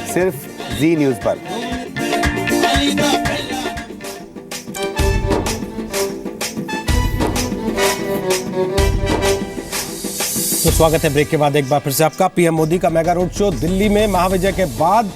सिर्फ जी न्यूज़ पर। तो स्वागत है ब्रेक के बाद एक बार फिर से आपका। पीएम मोदी का मेगा रोड शो दिल्ली में महाविजय के बाद,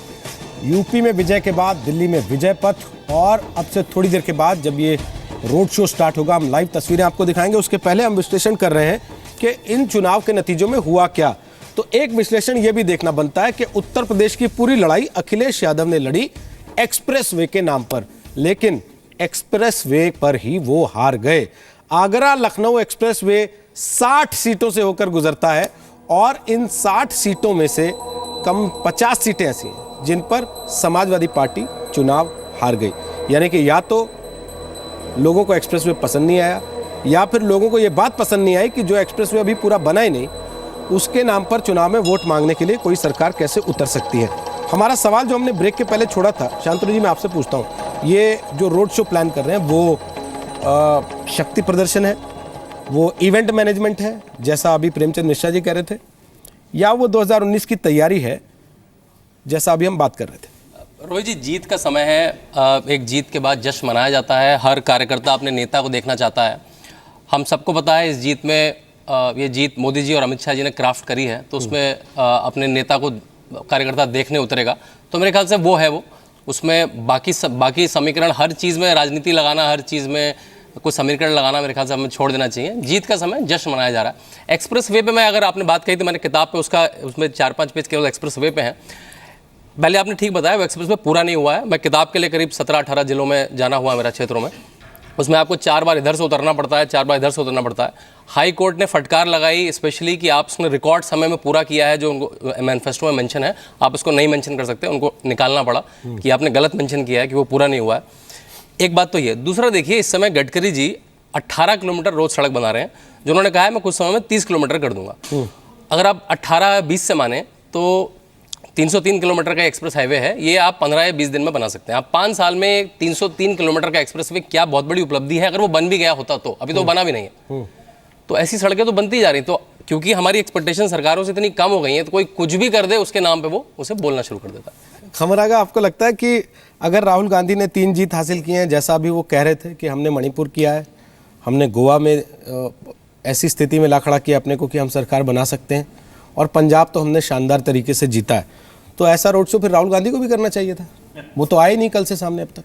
यूपी में विजय के बाद दिल्ली में विजय पथ, और अब से थोड़ी देर के बाद जब ये रोड शो स्टार्ट होगा हम लाइव तस्वीरें आपको दिखाएंगे। उसके पहले हम विश्लेषण कर रहे हैं कि इन चुनाव के नतीजों में हुआ क्या। तो एक विश्लेषण ये भी देखना बनता है कि उत्तर प्रदेश की पूरी लड़ाई अखिलेश यादव ने लड़ी एक्सप्रेस वे के नाम पर, लेकिन एक्सप्रेस वे पर ही वो हार गए। आगरा लखनऊ एक्सप्रेस वे 60 सीटों से होकर गुजरता है और इन 60 सीटों में से कम 50 सीटें ऐसी हैं जिन पर समाजवादी पार्टी चुनाव हार गई। यानी कि या तो लोगों को एक्सप्रेस वे पसंद नहीं आया, या फिर लोगों को ये बात पसंद नहीं आई कि जो एक्सप्रेस वे अभी पूरा बना ही नहीं, उसके नाम पर चुनाव में वोट मांगने के लिए कोई सरकार कैसे उतर सकती है। हमारा सवाल जो हमने ब्रेक के पहले छोड़ा था, शांतनु जी मैं आपसे पूछता हूँ, ये जो रोड शो प्लान कर रहे हैं वो शक्ति प्रदर्शन है, वो इवेंट मैनेजमेंट है जैसा अभी प्रेमचंद मिश्रा जी कह रहे थे, या वो 2019 की तैयारी है जैसा अभी हम बात कर रहे थे? रोहित जी, जीत का समय है। एक जीत के बाद जश्न मनाया जाता है। हर कार्यकर्ता अपने नेता को देखना चाहता है। हम सबको पता है इस जीत में, ये जीत मोदी जी और अमित शाह जी ने क्राफ्ट करी है, तो उसमें अपने नेता को कार्यकर्ता देखने उतरेगा। तो मेरे ख्याल से वो है वो, उसमें बाकी समीकरण, हर चीज़ में राजनीति लगाना, हर चीज़ में कुछ समीकरण लगाना मेरे ख्याल से हमें छोड़ देना चाहिए। जीत का समय, जश्न मनाया जा रहा है। एक्सप्रेस वे पे मैं, अगर आपने बात कही तो मैंने किताब पे उसमें 4-5 पेज केवल एक्सप्रेस वे पे हैं। पहले आपने ठीक बताया, वो एक्सप्रेस वे पूरा नहीं हुआ है। मैं किताब के लिए करीब 17-18 जिलों में जाना हुआ मेरा क्षेत्रों में। उसमें आपको 4 बार इधर से उतरना पड़ता है, 4 बार इधर से उतरना पड़ता है। हाई कोर्ट ने फटकार लगाई स्पेशली कि आप उसने रिकॉर्ड समय में पूरा किया है, जो उनको मैनिफेस्टो में मेंशन है, आप उसको नहीं मेंशन कर सकते। उनको निकालना पड़ा कि आपने गलत मेंशन किया है, कि वो पूरा नहीं हुआ है। एक बात तो ये। दूसरा देखिए, इस समय गडकरी जी 18 किलोमीटर रोज सड़क बना रहे हैं, जो उन्होंने कहा है मैं कुछ समय में 30 किलोमीटर कर दूंगा। अगर आप 18-20 से माने तो 303 किलोमीटर का एक्सप्रेस हाईवे है, ये आप 15 या 20 दिन में बना सकते हैं। आप 5 साल में 303 किलोमीटर का एक्सप्रेस वे, क्या बहुत बड़ी उपलब्धि है। अगर वो बन भी गया होता तो, अभी तो बना भी नहीं है, तो ऐसी सड़कें तो बनती जा रही। तो क्योंकि हमारी एक्सपेक्टेशन सरकारों से इतनी कम हो गई है, तो कोई कुछ भी कर दे उसके नाम पे वो उसे बोलना शुरू कर देता है। खमरागा, आपको लगता है कि अगर राहुल गांधी ने 3 जीत हासिल की हैं, जैसा अभी वो कह रहे थे कि हमने मणिपुर किया है, हमने गोवा में ऐसी स्थिति में ला खड़ा किया अपने को कि हम सरकार बना सकते हैं, और पंजाब तो हमने शानदार तरीके से जीता है, तो ऐसा रोड शो फिर राहुल गांधी को भी करना चाहिए था। वो तो आए नहीं कल से सामने अब तक।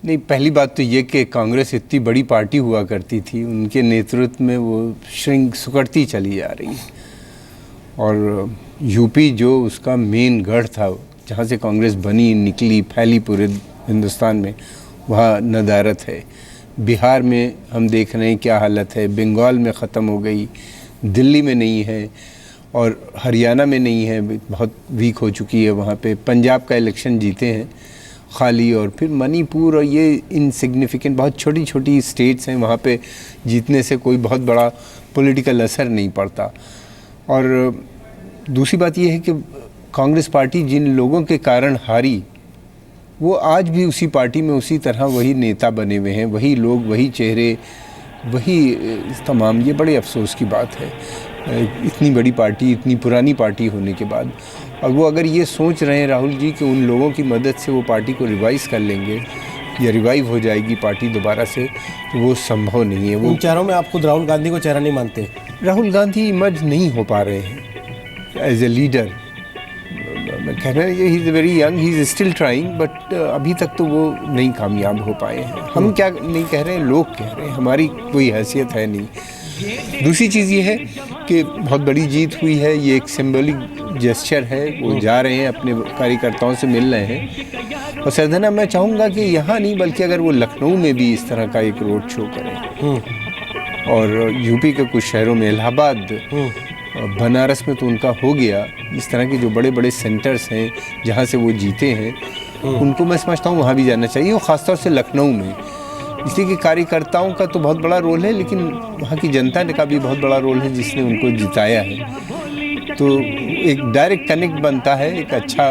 नहीं, पहली बात तो ये कि कांग्रेस इतनी बड़ी पार्टी हुआ करती थी, उनके नेतृत्व में वो सिकुड़ती चली जा रही है। और यूपी जो उसका मेन गढ़ था, जहाँ से कांग्रेस बनी, निकली, फैली पूरे हिंदुस्तान में, वहाँ नदारत है। बिहार में हम देख रहे हैं क्या हालत है, बंगाल में ख़त्म हो गई, दिल्ली में नहीं है, और हरियाणा में नहीं है, बहुत वीक हो चुकी है वहाँ पे। पंजाब का इलेक्शन जीते हैं खाली, और फिर मणिपुर, और ये इनसिग्निफिकेंट बहुत छोटी छोटी स्टेट्स हैं, वहाँ पे जीतने से कोई बहुत बड़ा पॉलिटिकल असर नहीं पड़ता। और दूसरी बात ये है कि कांग्रेस पार्टी जिन लोगों के कारण हारी, वो आज भी उसी पार्टी में उसी तरह वही नेता बने हुए हैं, वही लोग, वही चेहरे, वही तमाम। ये बड़े अफसोस की बात है, इतनी बड़ी पार्टी, इतनी पुरानी पार्टी होने के बाद। और वो अगर ये सोच रहे हैं राहुल जी कि उन लोगों की मदद से वो पार्टी को रिवाइज कर लेंगे या रिवाइव हो जाएगी पार्टी दोबारा से, तो वो संभव नहीं है। वो उन चेहरों में आप खुद राहुल गांधी को चेहरा नहीं मानते? राहुल गांधी इमर्ज नहीं हो पा रहे हैं एज ए लीडर। मैं कह रहा हूँ he is very young, he is still trying, but अभी तक तो वो नहीं कामयाब हो पाए हैं। हम क्या नहीं कह रहे हैं, लोग कह रहे हैं, हमारी कोई हैसियत है नहीं। दूसरी चीज़ ये है कि बहुत बड़ी जीत हुई है, ये एक सिंबॉलिक जेस्चर है। वो जा रहे हैं, अपने कार्यकर्ताओं से मिल रहे हैं। और सरदना, मैं चाहूँगा कि यहाँ नहीं, बल्कि अगर वो लखनऊ में भी इस तरह का एक रोड शो करें, और यूपी के कुछ शहरों में, इलाहाबाद, बनारस में तो उनका हो गया। इस तरह के जो बड़े बड़े सेंटर्स हैं जहाँ से वो जीते हैं, उनको मैं समझता हूँ वहाँ भी जाना चाहिए, और ख़ासतौर से लखनऊ में। इसलिए कि कार्यकर्ताओं का तो बहुत बड़ा रोल है, लेकिन वहाँ की जनता का भी बहुत बड़ा रोल है जिसने उनको जिताया है। तो एक डायरेक्ट कनेक्ट बनता है, एक अच्छा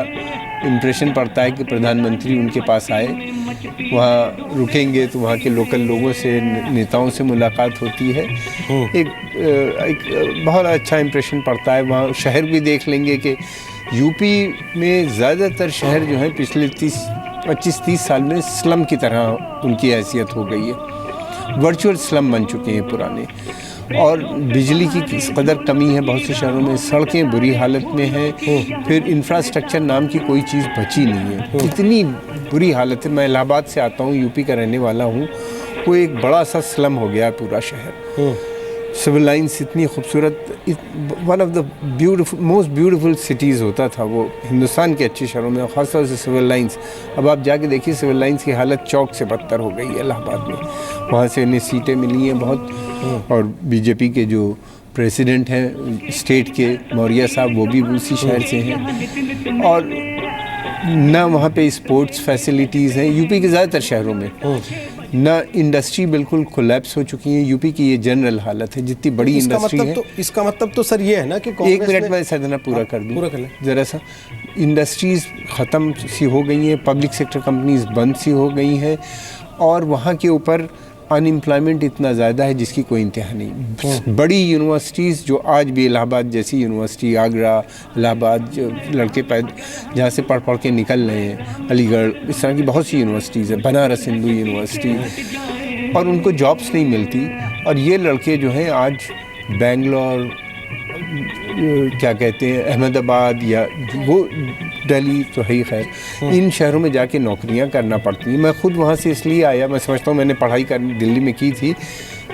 इम्प्रेशन पड़ता है कि प्रधानमंत्री उनके पास आए, वहाँ रुकेंगे तो वहाँ के लोकल लोगों से, नेताओं से मुलाकात होती है। एक बहुत अच्छा इम्प्रेशन पड़ता है। वहाँ शहर भी देख लेंगे कि यूपी में ज़्यादातर शहर जो हैं पिछले 25-30 साल में स्लम की तरह उनकी हैसियत हो गई है, वर्चुअल स्लम बन चुके हैं पुराने। और बिजली की किस कदर कमी है बहुत से शहरों में, सड़कें बुरी हालत में हैं, फिर इंफ्रास्ट्रक्चर नाम की कोई चीज़ बची नहीं है, इतनी बुरी हालत है। मैं इलाहाबाद से आता हूँ, यूपी का रहने वाला हूँ। वो एक बड़ा सा स्लम हो गया है पूरा शहर। सिविल लाइन्स इतनी खूबसूरत, one of the most beautiful cities होता था वो हिंदुस्तान के अच्छे शहरों में, ख़ासतौर से सिविल लाइन्स। अब आप जाके देखिए सिविल लाइन्स की हालत चौक से बदतर हो गई है इलाहाबाद में। वहाँ से इन्हें सीटें मिली हैं बहुत, और बीजेपी के जो प्रेसिडेंट हैं स्टेट के, मौर्य साहब, वो भी उसी शहर से हैं। और ना वहाँ पे स्पोर्ट्स फैसिलिटीज़ हैं यूपी के ज़्यादातर शहरों में, ना इंडस्ट्री बिल्कुल कोलैप्स हो चुकी है। यूपी की ये जनरल हालत है, जितनी बड़ी इंडस्ट्री है। इसका मतलब तो सर ये है ना कि एक मिनट में सदना पूरा कर दूँ, पूरा कर लें ज़रा सा। इंडस्ट्रीज़ ख़त्म सी हो गई हैं, पब्लिक सेक्टर कंपनीज बंद सी हो गई हैं, और वहाँ के ऊपर अनएम्प्लॉयमेंट इतना ज़्यादा है जिसकी कोई इंतहा नहीं। बड़ी यूनिवर्सिटीज़ जो आज भी, इलाहाबाद जैसी यूनिवर्सिटी, आगरा, इलाहाबाद, जो लड़के जहाँ से पढ़ के निकल रहे हैं, अलीगढ़, इस तरह की बहुत सी यूनिवर्सिटीज़ हैं, बनारस हिंदू यूनिवर्सिटी, और उनको जॉब्स नहीं मिलती। और ये लड़के जो हैं आज बेंगलोर, क्या कहते हैं, अहमदाबाद, या वो दिल्ली तो है ही, खैर इन शहरों में जाके नौकरियां करना पड़ती हैं। मैं खुद वहाँ से इसलिए आया, मैं समझता हूँ मैंने पढ़ाई दिल्ली में की थी,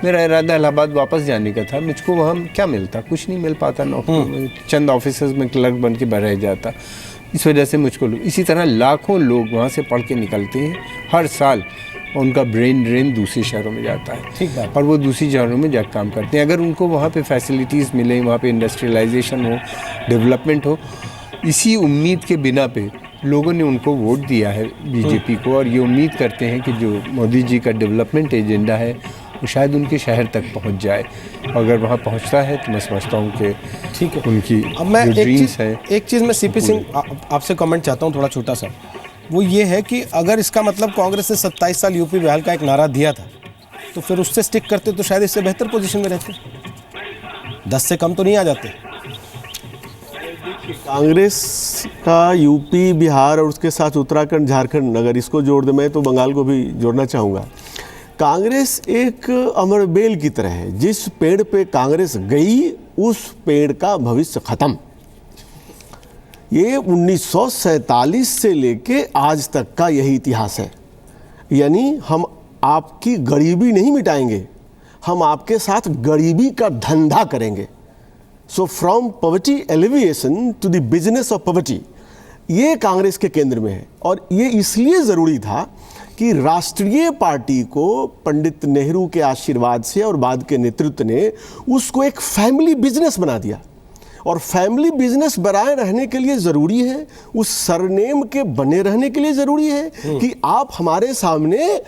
मेरा इरादा इलाहाबाद वापस जाने का था। मुझको वहाँ क्या मिलता, कुछ नहीं मिल पाता नौकरी, चंद ऑफिसर्स में क्लर्क बन के रह जाता। इस वजह से मुझको इसी तरह लाखों लोग वहाँ से पढ़ के निकलते हैं हर साल, उनका ब्रेन ड्रेन दूसरे शहरों में जाता है। ठीक है। और वो दूसरी शहरों में जाकर काम करते हैं। अगर उनको वहाँ पे फैसिलिटीज़ मिलें, वहाँ पे इंडस्ट्रियलाइजेशन हो, डेवलपमेंट हो, इसी उम्मीद के बिना पे लोगों ने उनको वोट दिया है बीजेपी को, और ये उम्मीद करते हैं कि जो मोदी जी का डेवलपमेंट एजेंडा है वो शायद उनके शहर तक पहुंच जाए। अगर वहाँ पहुंचता है तो मैं समझता हूँ कि ठीक है, उनकी अब मैं जो ड्रीम्स है। एक चीज़ मैं सीपी सिंह आपसे कमेंट चाहता हूँ, थोड़ा छोटा सा। वो ये है कि अगर इसका मतलब कांग्रेस ने 27 साल यूपी बिहार का एक नारा दिया था, तो फिर उससे स्टिक करते तो शायद इससे बेहतर पोजीशन में रहते, 10 से कम तो नहीं आ जाते। कांग्रेस का यूपी बिहार और उसके साथ उत्तराखंड झारखंड, अगर इसको जोड़ दे, मैं तो बंगाल को भी जोड़ना चाहूँगा। कांग्रेस एक अमर बेल की तरह है, जिस पेड़ पे कांग्रेस गई उस पेड़ का भविष्य खत्म। ये 1947 से लेके आज तक का यही इतिहास है। यानी हम आपकी गरीबी नहीं मिटाएंगे, हम आपके साथ गरीबी का धंधा करेंगे। So from poverty alleviation to the business of poverty, ये कांग्रेस के केंद्र में है। और ये इसलिए ज़रूरी था कि राष्ट्रीय पार्टी को पंडित नेहरू के आशीर्वाद से और बाद के नेतृत्व ने उसको एक फैमिली बिजनेस बना दिया। और फैमिली बिजनेस बनाए रहने के लिए ज़रूरी है, उस सरनेम के बने रहने के लिए ज़रूरी है कि आप हमारे सामने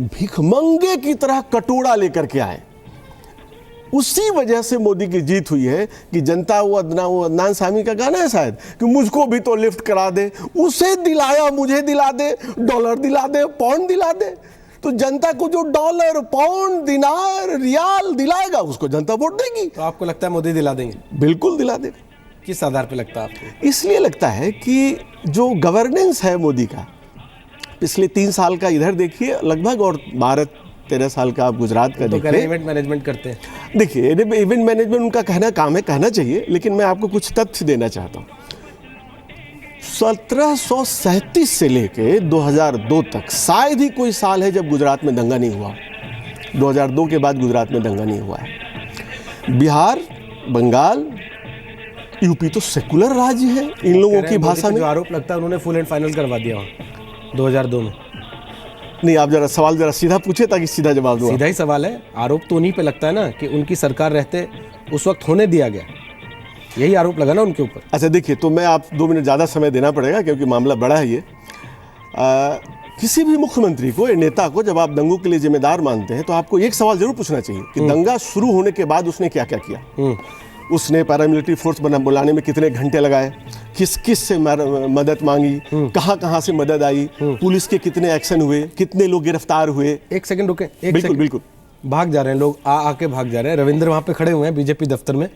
भिखमंगे की तरह कटोरा लेकर के आए। उसी वजह से मोदी की जीत हुई है कि जनता, वो अदनान सामी का गाना है शायद, कि मुझको भी तो लिफ्ट करा दे, उसे दिलाया मुझे दिला दे, डॉलर दिला दे, पाउंड दिला दे। तो जनता को जो डॉलर, पाउंड, दिनार, रियाल दिलाएगा उसको जनता वोट देगी। तो आपको लगता है मोदी दिला देंगे? बिल्कुल दिला देगा। किस आधार पे लगता है आपको? इसलिए लगता है कि जो गवर्नेंस है मोदी का, पिछले 3 साल का इधर देखिए लगभग, और 12-13 साल का आप गुजरात का देखिए। इवेंट मैनेजमेंट करते हैं। देखिए इवेंट मैनेजमेंट उनका कहना काम है, कहना चाहिए, लेकिन मैं आपको कुछ तथ्य देना चाहता हूँ। 1737 से लेके 2002 तक शायद ही कोई साल है जब गुजरात में दंगा नहीं हुआ। 2002 के बाद गुजरात में दंगा नहीं हुआ है। बिहार, बंगाल, यूपी तो सेकुलर राज्य है इन लोगों की भाषा में। जो आरोप लगता है उन्होंने फुल एंड फाइनल करवा दिया वहाँ 2002 में। नहीं, आप जरा सवाल जरा सीधा पूछे ताकि सीधा जवाब दूँ। सीधा ही सवाल है। आरोप तो उन्हीं पे लगता है ना कि उनकी सरकार रहते उस वक्त होने दिया गया, यही आरोप लगा ना उनके ऊपर। अच्छा देखिए, तो मैं आप 2 मिनट ज़्यादा समय देना पड़ेगा क्योंकि मामला बड़ा है ये। किसी भी मुख्यमंत्री को या नेता को जब आप दंगों के लिए जिम्मेदार मानते हैं तो आपको एक सवाल जरूर पूछना चाहिए कि दंगा शुरू होने के बाद उसने क्या क्या किया। उसने पैरामिलिट्री फोर्स बुलाने में कितने घंटे लगाए, किस किस से मदद मांगी, कहाँ कहाँ से मदद आई, पुलिस के कितने एक्शन हुए, कितने लोग गिरफ्तार हुए। एक सेकंड रुके, एक बिल्कुल सेकंड। बिल्कुल भाग जा रहे हैं लोग, आके भाग जा रहे हैं। रविंद्र वहाँ पे खड़े हुए हैं बीजेपी दफ्तर में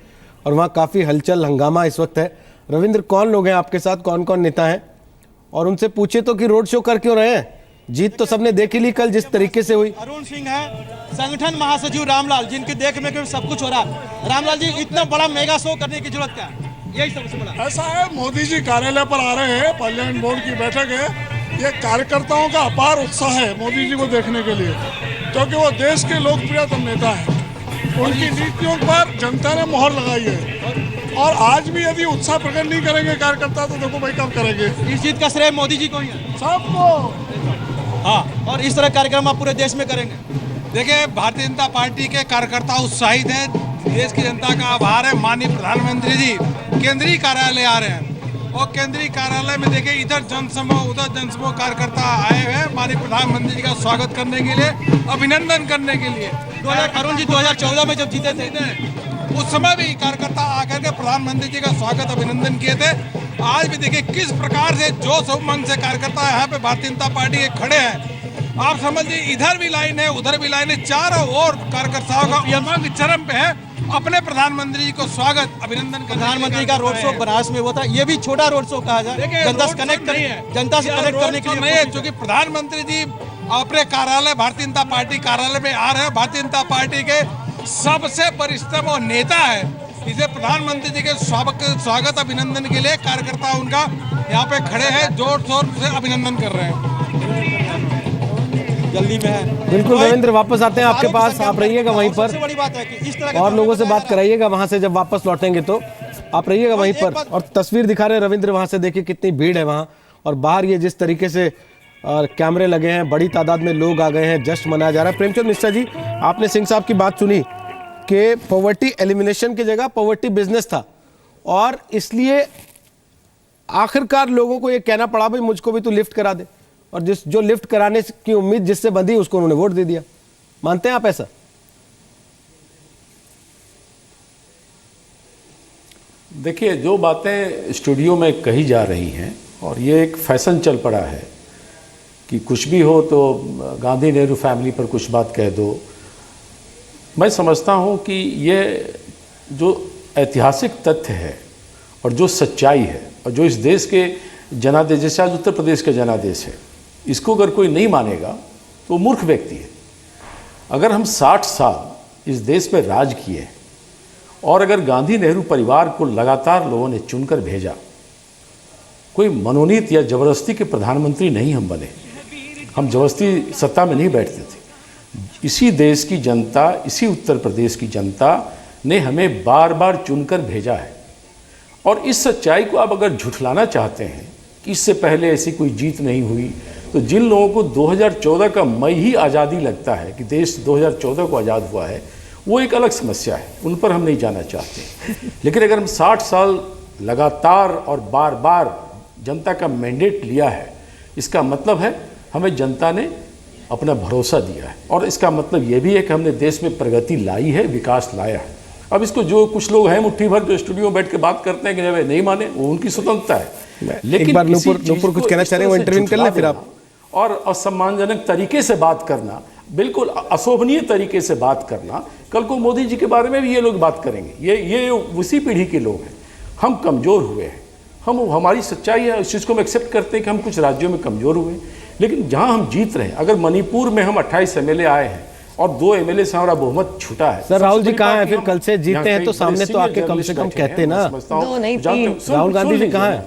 और वहाँ काफ़ी हलचल हंगामा इस वक्त है। रविंद्र, कौन लोग हैं आपके साथ, कौन कौन नेता हैं, और उनसे पूछे तो कि रोड शो कर क्यों रहे हैं? जीत तो सबने देख ही ली कल जिस तरीके से हुई। अरुण सिंह है, संगठन महासचिव रामलाल, जिनके देख में सब कुछ हो रहा है। रामलाल जी, इतना बड़ा मेगा शो करने की जरूरत क्या है? यही सबसे बड़ा ऐसा है, मोदी जी कार्यालय पर आ रहे हैं, पार्लियामेंट बोर्ड की बैठक है। ये कार्यकर्ताओं का अपार उत्साह है मोदी जी को देखने के लिए, क्योंकि वो देश के लोकप्रियतम नेता है। उनकी नीतियों पर जनता ने मोहर लगाई है, और आज भी यदि उत्साह प्रकट नहीं करेंगे कार्यकर्ता तो देखो भाई कब करेंगे। इस जीत का श्रेय मोदी जी को ही है सबको। हाँ, और इस तरह कार्यक्रम आप पूरे देश में करेंगे? देखिए, भारतीय जनता पार्टी के कार्यकर्ता उत्साहित हैं। देश की जनता का आभार है। माननीय प्रधानमंत्री जी केंद्रीय कार्यालय आ रहे हैं, और केंद्रीय कार्यालय में देखिए इधर जनसमूह उधर जनसमूह कार्यकर्ता आए हुए हैं माननीय प्रधानमंत्री जी का स्वागत करने के लिए, अभिनंदन करने के लिए। अरुण जी 2014 में जब जीते थे उस समय भी कार्यकर्ता आकर के प्रधानमंत्री जी का स्वागत अभिनंदन किए थे। आज भी देखिए किस प्रकार से जोश उमंग से कार्यकर्ता यहाँ पे भारतीय जनता पार्टी के खड़े हैं। आप समझिए, इधर भी लाइन है उधर भी लाइन है, चारों ओर कार्यकर्ताओं का उमंग चरम पे है। अपने प्रधानमंत्री जी को स्वागत अभिनंदन। प्रधानमंत्री का रोड शो बनारस में हुआ था, ये भी छोटा रोड शो कहा जाए, जनता से कनेक्ट करने के लिए। क्योंकि प्रधानमंत्री जी अपने कार्यालय भारतीय जनता पार्टी कार्यालय में आ रहे हैं। भारतीय जनता पार्टी के सबसे वरिष्ठतम और नेता है, इसे प्रधानमंत्री जी के स्वागत अभिनंदन के लिए कार्यकर्ता उनका यहाँ पे खड़े हैं, जोर शोर से अभिनंदन कर रहे हैं। जल्दी में है। बिल्कुल रविंद्र, वापस आते हैं आपके पास, आप रहिएगा वहीं पर। सबसे बड़ी बात है कि इस तरह और लोगों से बात कराइएगा वहां से, जब वापस लौटेंगे तो आप रहिएगा वहीं पर। और तस्वीर दिखा रहे हैं रविंद्र वहां से, देखिए कितनी भीड़ है वहां, और बाहर ये जिस तरीके से कैमरे लगे हैं, बड़ी तादाद में लोग आ गए हैं, जश्न मनाया जा रहा है। प्रेमचंद मिश्रा जी, आपने सिंह साहब की बात सुनी कि पॉवर्टी एलिमिनेशन की जगह पॉवर्टी बिजनेस था, और इसलिए आखिरकार लोगों को ये कहना पड़ा भाई मुझको भी तो लिफ्ट करा दे, और जो लिफ्ट कराने की उम्मीद जिससे बंधी उसको उन्होंने वोट दे दिया। मानते हैं आप ऐसा? देखिए, जो बातें स्टूडियो में कही जा रही हैं, और ये एक फैशन चल पड़ा है कि कुछ भी हो तो गांधी नेहरू फैमिली पर कुछ बात कह दो। मैं समझता हूँ कि ये जो ऐतिहासिक तथ्य है और जो सच्चाई है और जो इस देश के जनादेश, जैसे आज उत्तर प्रदेश का जनादेश है, इसको अगर कोई नहीं मानेगा तो वो मूर्ख व्यक्ति है। अगर हम 60 साल इस देश पर राज किए और अगर गांधी नेहरू परिवार को लगातार लोगों ने चुनकर भेजा, कोई मनोनीत या ज़बरदस्ती के प्रधानमंत्री नहीं हम बने, हम ज़बरदस्ती सत्ता में नहीं बैठते थे। इसी देश की जनता, इसी उत्तर प्रदेश की जनता ने हमें बार बार चुनकर भेजा है। और इस सच्चाई को आप अगर झुठलाना चाहते हैं कि इससे पहले ऐसी कोई जीत नहीं हुई, तो जिन लोगों को 2014 का मई ही आज़ादी लगता है कि देश 2014 को आज़ाद हुआ है, वो एक अलग समस्या है, उन पर हम नहीं जाना चाहते। लेकिन अगर हम 60 साल लगातार और बार बार जनता का मैंडेट लिया है, इसका मतलब है हमें जनता ने अपना भरोसा दिया है, और इसका मतलब ये भी है कि हमने देश में प्रगति लाई है, विकास लाया है। अब इसको जो कुछ लोग हैं मुट्ठी भर जो स्टूडियो में बैठ के बात करते हैं कि वे नहीं माने, वो उनकी स्वतंत्रता है। लेकिन एक बार नूपुर कुछ कहना चाह रहे हैं, वो इंटरव्यू कर लें फिर आप। और असम्मानजनक तरीके से बात करना, बिल्कुल अशोभनीय तरीके से बात करना, कल को मोदी जी के बारे में भी ये लोग बात करेंगे। ये उसी पीढ़ी के लोग हैं। हम कमज़ोर हुए हैं, हमारी सच्चाई है, इस चीज़ को हम एक्सेप्ट करते हैं कि हम कुछ राज्यों में कमज़ोर हुए, लेकिन जहाँ हम जीत रहे हैं, अगर मणिपुर में हम 28 एमएलए आए हैं और 2 एमएलए से हमारा बहुमत छूटा है। सर राहुल जी कहाँ हैं? फिर कल से जीते हैं तो सामने तो आके कम से कम कहते ना। राहुल गांधी जी कहाँ हैं?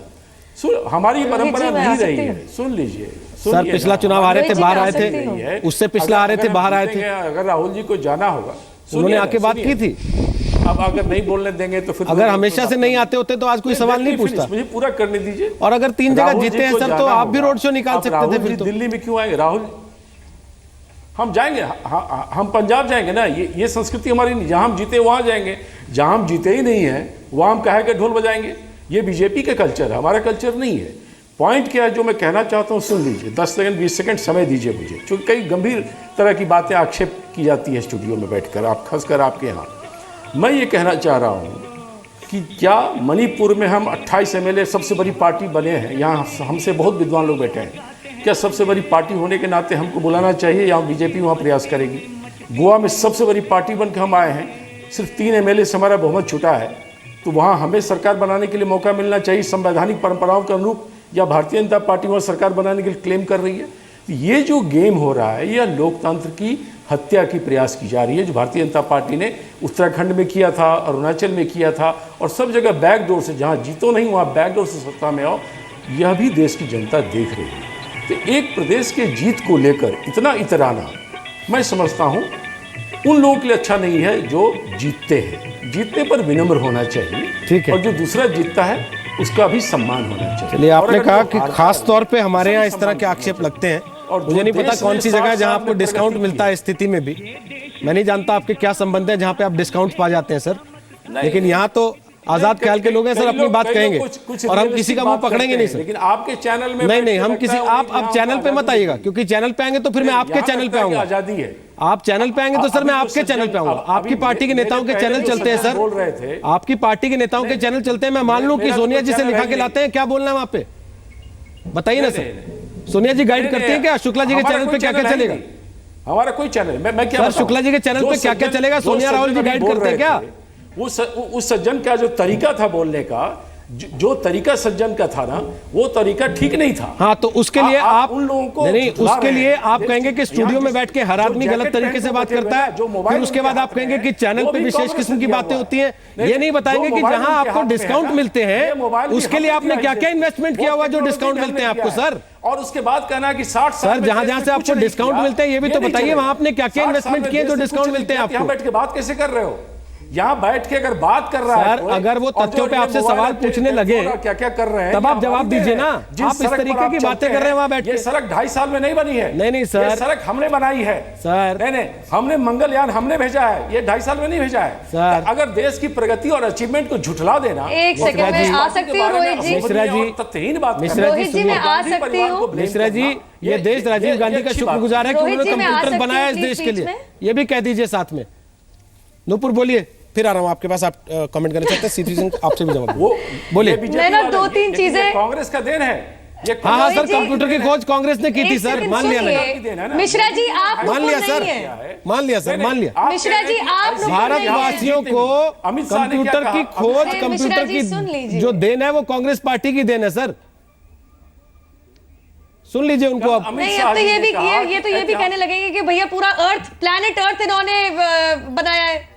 हमारी परंपरा नहीं रही है, सुन लीजिए। सर पिछला चुनाव आ रहे थे, बाहर आए थे, उससे पिछला आ रहे थे, बाहर आए थे। अगर राहुल जी को जाना होगा, उन्होंने आके बात की थी। अब अगर नहीं बोलने देंगे तो फिर अगर हमेशा से नहीं आते होते तो आज कोई सवाल नहीं पूछता। मुझे पूरा करने दीजिए। और अगर 3 जगह जीते हैं सर, तो आप भी रोड शो निकाल सकते थे। फिर तो दिल्ली में क्यों आएंगे राहुल? हम जाएंगे, हम पंजाब जाएंगे ना। ये संस्कृति हमारी नहीं। जहां हम जीते वहां जाएंगे, जहां हम जीते ही नहीं है वहां हम कहे के ढोल बजाएंगे। ये बीजेपी का कल्चर है, हमारा कल्चर नहीं है। पॉइंट क्या है जो मैं कहना चाहता हूँ, सुन लीजिए। 10 सेकंड 20 सेकंड समय दीजिए मुझे, क्योंकि कई गंभीर तरह की बातें आक्षेप की जाती है स्टूडियो में बैठकर, आप खासकर आपके यहाँ। मैं ये कहना चाह रहा हूँ कि क्या मणिपुर में हम 28 एमएलए सबसे बड़ी पार्टी बने हैं, यहाँ हमसे बहुत विद्वान लोग बैठे हैं, क्या सबसे बड़ी पार्टी होने के नाते हमको बुलाना चाहिए या बीजेपी वहाँ प्रयास करेगी? गोवा में सबसे बड़ी पार्टी बन के हम आए हैं, सिर्फ 3 एमएलए से हमारा बहुमत छूटा है, तो वहाँ हमें सरकार बनाने के लिए मौका मिलना चाहिए संवैधानिक परंपराओं के अनुरूप, या भारतीय जनता पार्टी वहाँ सरकार बनाने के लिए क्लेम कर रही है? तो ये जो गेम हो रहा है, यह लोकतंत्र की हत्या की प्रयास की जा रही है, जो भारतीय जनता पार्टी ने उत्तराखंड में किया था, अरुणाचल में किया था, और सब जगह बैकडोर से, जहाँ जीतो नहीं वहाँ बैकडोर से सत्ता में आओ, यह भी देश की जनता देख रही है। तो एक प्रदेश के जीत को लेकर इतना इतराना, मैं समझता हूँ उन लोगों के लिए अच्छा नहीं है जो जीतते हैं। जीतने पर विनम्र होना चाहिए, ठीक है, और जो दूसरा जीतता है उसका भी सम्मान होना चाहिए। चलिए, आपने कहा कि खास तौर पे हमारे यहाँ इस तरह के आक्षेप लगते हैं, और मुझे नहीं पता कौन सी जगह है जहाँ आपको डिस्काउंट मिलता है। स्थिति में भी मैं नहीं जानता आपके क्या संबंध है जहाँ पे आप डिस्काउंट पा जाते हैं सर, लेकिन यहाँ तो आजाद ख्याल के लोग हैं सर, अपनी बात कहेंगे और हम किसी का मुंह पकड़ेंगे नहीं सर। लेकिन आपके चैनल में नहीं, हम किसी, आप चैनल पे मत आइएगा, क्योंकि चैनल पे आएंगे तो फिर मैं आपके चैनल पे आऊंगा। आजादी है, आप चैनल पे आएंगे तो सर मैं आपके चैनल पे आऊंगा। आपकी पार्टी के नेताओं के चैनल चलते हैं सर, आपकी पार्टी के नेताओं के चैनल चलते हैं। मैं मान लूं कि सोनिया जी से लिखा के लाते हैं, क्या बोलना है वहां पे बताइए ना सर। सोनिया जी गाइड करती है क्या शुक्ला जी के चैनल पे क्या क्या चलेगा? हमारा कोई चैनल, मैं क्या सर शुक्ला जी के चैनल पे क्या क्या चलेगा? सोनिया राहुल जी गाइड करते हैं क्या? उस सज्जन का जो तरीका था बोलने का, जो तरीका सज्जन का था ना, वो तरीका ठीक नहीं था। हाँ, तो उसके लिए आप उन लोगों को नहीं, उसके लिए आप कहेंगे कि स्टूडियो में बैठ के हर आदमी गलत तरीके से बात करता है, फिर उसके बाद आप कहेंगे कि चैनल पे विशेष किस्म की बातें होती हैं। ये नहीं बताएंगे कि जहां आपको डिस्काउंट मिलते हैं उसके लिए आपने क्या क्या इन्वेस्टमेंट किया हुआ जो डिस्काउंट मिलते हैं आपको सर। और उसके बाद कहना कि 60 सर जहां से आपको डिस्काउंट मिलते हैं ये भी तो बताइए, वहां आपने क्या क्या इन्वेस्टमेंट किए जो डिस्काउंट मिलते हैं आपको। यहाँ बैठ के बात कैसे कर रहे हो? यहाँ बैठ के अगर बात कर रहा है सर, अगर वो तथ्यों पे आपसे सवाल पूछने लगे क्या क्या कर रहे हैं तब आप जवाब दीजिए ना। आप इस तरीके की बातें कर रहे हैं वहां बैठ के। ये सड़क 2.5 साल में नहीं बनी है। नहीं सर, ये सड़क हमने बनाई है सर। नहीं, हमने मंगलयान हमने भेजा है, ये 2.5 साल में नहीं भेजा है सर। अगर देश की प्रगति और अचीवमेंट को झुठला देना। एक सेकंड में आ सकती हूँ रोहित जी? मिश्रा जी, तथ्यहीन बात, रोहित जी मैं आ सकती हूँ? मिश्रा जी, ये देश राजीव गांधी का शुक्रगुजार है कि उन्होंने कंप्यूटर बनाया इस देश के लिए, ये भी कह दीजिए साथ में। नूपुर बोलिए, फिर आ रहा हूं आपके पास, आप कमेंट करना चाहते हैं? सिटीजन आपसे भी जवाब बोलिए। मैं ना 2-3 चीजें, कांग्रेस का देन है। हाँ सर, कंप्यूटर की खोज कांग्रेस ने की थी सर, मान लिया मैंने। मिश्रा जी आप मान लिया सर, मान लिया सर, मान लिया। मिश्रा जी आप भारतवासियों को कंप्यूटर की खोज, कंप्यूटर की जो देन है वो कांग्रेस पार्टी की देन है सर, सुन लीजिए उनको आप। नहीं, अब तो ये भी कहने लगेंगे कि भैया पूरा प्लैनेट अर्थ इन्होंने बनाया है।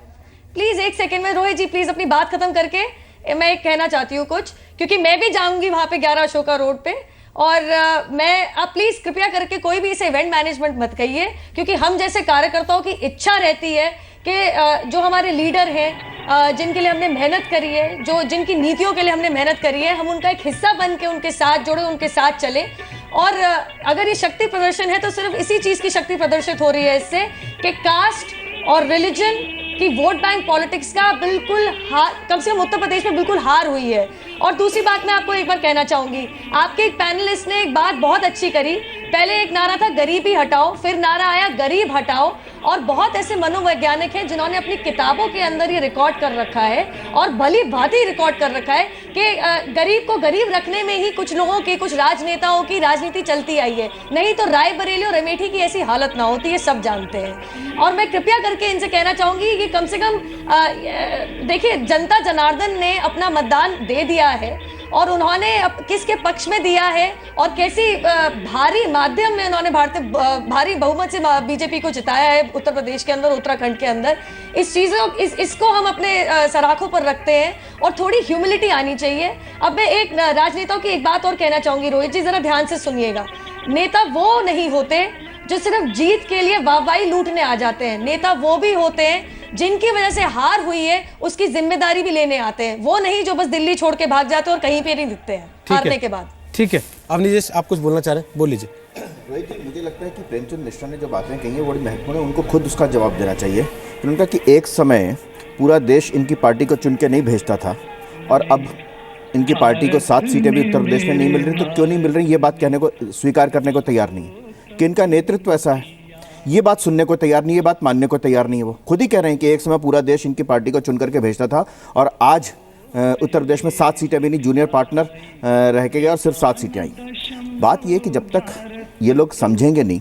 प्लीज एक सेकंड में रोहित जी, प्लीज अपनी बात खत्म करके मैं एक कहना चाहती हूँ कुछ, क्योंकि मैं भी जाऊंगी वहां पे 11 अशोका रोड पे, और आप प्लीज कृपया करके कोई भी इसे इवेंट मैनेजमेंट मत कहिए, क्योंकि हम जैसे कार्यकर्ताओं की इच्छा रहती है कि जो हमारे लीडर हैं, जिनके लिए हमने मेहनत करी है, जिनकी नीतियों के लिए हमने मेहनत करी है, हम उनका एक हिस्सा बन के उनके साथ जुड़े, उनके साथ चले। और अगर ये शक्ति प्रदर्शन है तो सिर्फ इसी चीज की शक्ति प्रदर्शित हो रही है इससे कि कास्ट और रिलीजन की वोट बैंक पॉलिटिक्स का बिल्कुल कम से कम उत्तर प्रदेश में बिल्कुल हार हुई है। और दूसरी बात मैं आपको एक बार कहना चाहूंगी, आपके एक पैनलिस्ट ने एक बात बहुत अच्छी करी। पहले एक नारा था गरीबी हटाओ, फिर नारा आया गरीब हटाओ, और बहुत ऐसे मनोवैज्ञानिक हैं जिन्होंने अपनी किताबों के अंदर ये रिकॉर्ड कर रखा है, और भली भांति रिकॉर्ड कर रखा है कि गरीब को गरीब रखने में ही कुछ लोगों की, कुछ राजनेताओं की राजनीति चलती आई है, नहीं तो रायबरेली और अमेठी की ऐसी हालत ना होती है, सब जानते हैं। और मैं कृपया करके इनसे कहना चाहूंगी कि कम से कम देखिए, जनता जनार्दन ने अपना मतदान दे दिया है, और उन्होंने किसके पक्ष में दिया है और कैसी भारी माध्यम में उन्होंने भारी बहुमत से बीजेपी को जिताया है उत्तर प्रदेश के अंदर, उत्तराखंड के अंदर। इसको हम अपने सराखों पर रखते हैं, और थोड़ी ह्यूमिलिटी आनी चाहिए। अब मैं एक राजनेताओं की एक बात और कहना चाहूंगी, रोहित जी जरा ध्यान से सुनिएगा। नेता वो नहीं होते जो सिर्फ जीत के लिए वाहवाही लूटने आ जाते हैं, नेता वो भी होते हैं जिनकी वजह से हार हुई है उसकी जिम्मेदारी भी लेने आते हैं, वो नहीं जो बस दिल्ली छोड़ के भाग जाते हैं और कहीं पे नहीं दिखते हैं हारने के बाद। ठीक है, अवनीश जी आप कुछ बोलना चाह रहे हैं, बोल लीजिए। रोहित जी, मुझे लगता है कि प्रेमचंद मिश्रा ने जो बातें कही हैं बड़ी महत्वपूर्ण है, उनको खुद उसका जवाब देना चाहिए। उनका कि एक समय पूरा देश इनकी पार्टी को चुन के नहीं भेजता था, और अब इनकी पार्टी को 7 सीटें भी उत्तर प्रदेश में नहीं मिल रही, तो क्यों नहीं मिल रही ये बात कहने को, स्वीकार करने को तैयार नहीं है कि इनका नेतृत्व ऐसा है। ये बात सुनने को तैयार नहीं, ये बात मानने को तैयार नहीं है। वो खुद ही कह रहे हैं कि एक समय पूरा देश इनकी पार्टी को चुन करके भेजता था, और आज उत्तर प्रदेश में 7 सीटें भी नहीं, जूनियर पार्टनर रह के गए और सिर्फ 7 सीटें आई। बात ये है कि जब तक ये लोग समझेंगे नहीं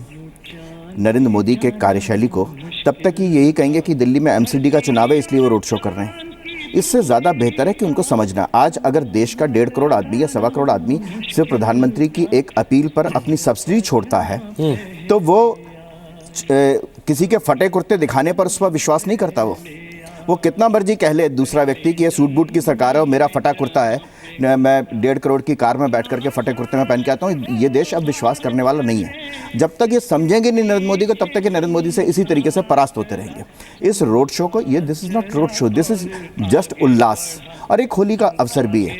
नरेंद्र मोदी के कार्यशैली को, तब तक ही यही कहेंगे कि दिल्ली में एमसीडी का चुनाव है इसलिए वो रोड शो कर रहे हैं। इससे ज़्यादा बेहतर है कि उनको समझना, आज अगर देश का 1.5 करोड़ आदमी या 1.25 करोड़ आदमी सिर्फ प्रधानमंत्री की एक अपील पर अपनी सब्सिडी छोड़ता है, तो वो किसी के फटे कुर्ते दिखाने पर उस पर विश्वास नहीं करता। वो कितना मर्जी कह ले दूसरा व्यक्ति कि ये सूट बूट की सरकार है और मेरा फटा कुर्ता है, मैं 1.5 करोड़ की कार में बैठ करके फटे कुर्ते में पहन के आता हूँ, ये देश अब विश्वास करने वाला नहीं है। जब तक ये समझेंगे नहीं नरेंद्र मोदी को, तब तक ये नरेंद्र मोदी से इसी तरीके से परास्त होते रहेंगे। इस रोड शो को, ये this is not road show, this is just उल्लास, और एक होली का अवसर भी है।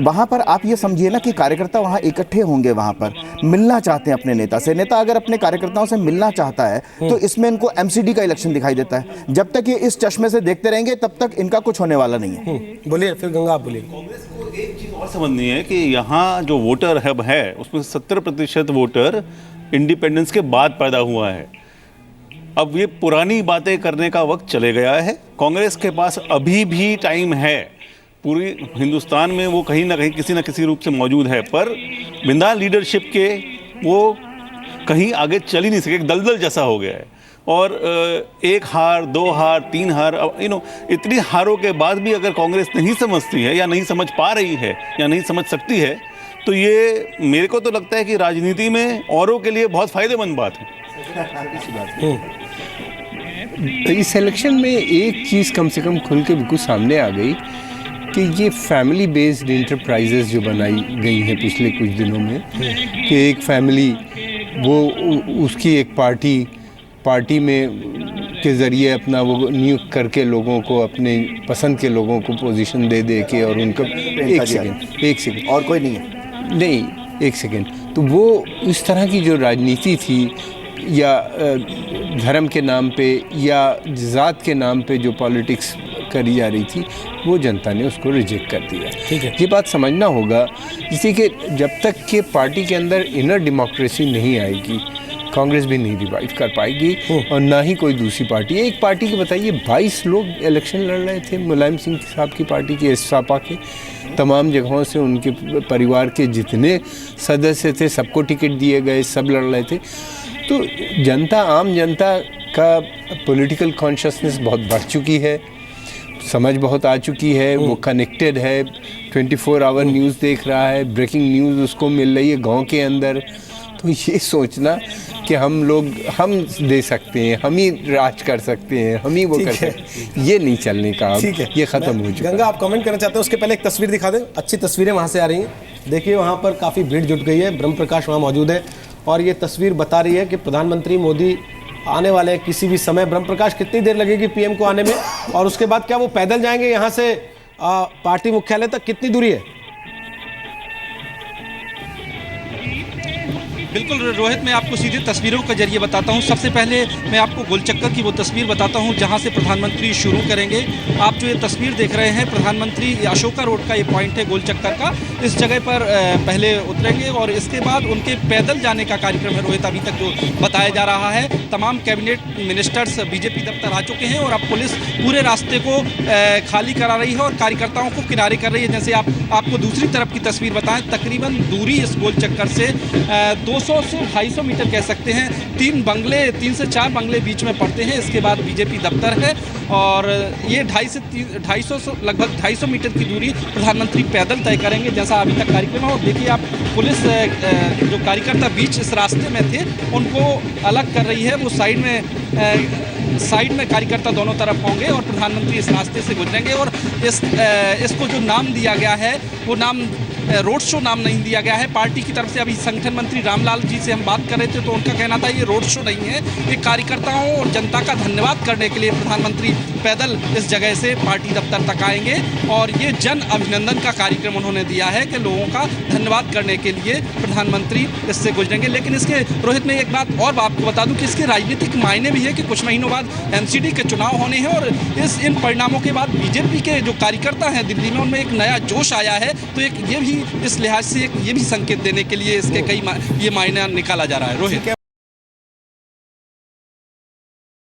वहाँ पर आप ये समझिए ना कि कार्यकर्ता वहाँ इकट्ठे होंगे, वहाँ पर मिलना चाहते हैं अपने नेता से। नेता अगर अपने कार्यकर्ताओं से मिलना चाहता है तो इसमें इनको एमसीडी का इलेक्शन दिखाई देता है। जब तक ये इस चश्मे से देखते रहेंगे तब तक इनका कुछ होने वाला नहीं है। बोलिए, फिर गंगा आप बोलिए। कांग्रेस को एक चीज़ और समझनी है कि यहाँ जो वोटर हब है उसमें 70% वोटर इंडिपेंडेंस के बाद पैदा हुआ है। अब ये पुरानी बातें करने का वक्त चले गया है। कांग्रेस के पास अभी भी टाइम है, पूरी हिंदुस्तान में वो कहीं ना कहीं किसी न किसी रूप से मौजूद है, पर बिना लीडरशिप के वो कहीं आगे चल ही नहीं सके, दलदल जैसा हो गया है। और एक हार, 2 हार, 3 हार, इतनी हारों के बाद भी अगर कांग्रेस नहीं समझती है या नहीं समझ पा रही है या नहीं समझ सकती है, तो ये मेरे को तो लगता है कि राजनीति में औरों के लिए बहुत फायदेमंद बात है। तो इस इलेक्शन में एक चीज़ कम से कम खुल के बिल्कुल सामने आ गई कि ये फैमिली बेस्ड इंटरप्राइजेस जो बनाई गई हैं पिछले कुछ दिनों में, कि एक फैमिली वो उसकी एक पार्टी में के ज़रिए अपना वो नियुक्त करके लोगों को, अपने पसंद के लोगों को पोजीशन दे के, और उनका एक सेकंड और कोई नहीं है, नहीं, एक सेकंड, तो वो इस तरह की जो राजनीति थी, या धर्म के नाम पे या जात के नाम पे जो पॉलिटिक्स करी जा रही थी, वो जनता ने उसको रिजेक्ट कर दिया। ठीक है, ये बात समझना होगा, जिससे कि जब तक कि पार्टी के अंदर इनर डेमोक्रेसी नहीं आएगी, कांग्रेस भी नहीं रिवाइव कर पाएगी, और ना ही कोई दूसरी पार्टी। एक पार्टी के बताइए 22 लोग इलेक्शन लड़ रहे थे, मुलायम सिंह साहब की पार्टी के, सपा के, तमाम जगहों से उनके परिवार के जितने सदस्य थे सबको टिकट दिए गए, सब लड़ रहे थे। तो जनता, आम जनता का पॉलिटिकल कॉन्शियसनेस बहुत बढ़ चुकी है, समझ बहुत आ चुकी है, वो कनेक्टेड है, 24 आवर न्यूज़ देख रहा है, ब्रेकिंग न्यूज़ उसको मिल रही है गांव के अंदर। तो ये सोचना कि हम दे सकते हैं, हम ही राज कर सकते हैं, हम ही वो कर सकते हैं, ये नहीं चलने का, अब ये ख़त्म हो चुका है। गंगा, आप कमेंट करना चाहते हैं? उसके पहले एक तस्वीर दिखा दें, अच्छी तस्वीरें वहाँ से आ रही हैं। देखिए, वहाँ पर काफ़ी भीड़ जुट गई है, ब्रह्म प्रकाश वहाँ मौजूद है, और ये तस्वीर बता रही है कि प्रधानमंत्री मोदी आने वाले हैं किसी भी समय। ब्रह्म प्रकाश, कितनी देर लगेगी पीएम को आने में, और उसके बाद क्या वो पैदल जाएंगे यहाँ से पार्टी मुख्यालय तक? कितनी दूरी है? बिल्कुल रोहित, मैं आपको सीधे तस्वीरों के जरिए बताता हूं। सबसे पहले मैं आपको गोलचक्कर की वो तस्वीर बताता हूं जहां से प्रधानमंत्री शुरू करेंगे। आप जो ये तस्वीर देख रहे हैं, प्रधानमंत्री अशोका रोड का ये पॉइंट है गोलचक्कर का, इस जगह पर पहले उतरेंगे और इसके बाद उनके पैदल जाने का कार्यक्रम है रोहित, अभी तक जो बताया जा रहा है। तमाम कैबिनेट मिनिस्टर्स बीजेपी दफ्तर आ चुके हैं और अब पुलिस पूरे रास्ते को खाली करा रही है और कार्यकर्ताओं को किनारे कर रही है। जैसे आपको दूसरी तरफ की तस्वीर बताएं, तकरीबन दूरी इस गोलचक्कर से 200 से 250 मीटर कह सकते हैं। 3 से 4 बंगले बीच में पड़ते हैं। इसके बाद बीजेपी दफ्तर है और ये 250 लगभग 250 मीटर की दूरी प्रधानमंत्री पैदल तय करेंगे, जैसा अभी तक कार्यक्रम है। और देखिए आप, पुलिस जो कार्यकर्ता बीच इस रास्ते में थे उनको अलग कर रही है। वो साइड में कार्यकर्ता दोनों तरफ होंगे और प्रधानमंत्री इस रास्ते से गुजरेंगे। और इसको जो नाम दिया गया है वो नाम रोड शो नाम नहीं दिया गया है पार्टी की तरफ से। अभी संगठन मंत्री रामलाल जी से हम बात कर रहे थे तो उनका कहना था ये रोड शो नहीं है, ये कार्यकर्ताओं और जनता का धन्यवाद करने के लिए प्रधानमंत्री पैदल इस जगह से पार्टी दफ्तर तक आएंगे। और ये जन अभिनंदन का कार्यक्रम उन्होंने दिया है कि लोगों का धन्यवाद करने के लिए प्रधानमंत्री इससे गुजरेंगे। लेकिन इसके रोहित में एक बात और आपको बता दूं कि इसके राजनीतिक मायने भी है कि कुछ महीनों बाद एमसीडी के चुनाव होने हैं और इन परिणामों के बाद बीजेपी के जो कार्यकर्ता हैं दिल्ली में, उनमें एक नया जोश आया है। तो ये भी इस लिहाज से ये भी संकेत देने के लिए इसके कई ये मायने निकाला जा रहा है रोहित।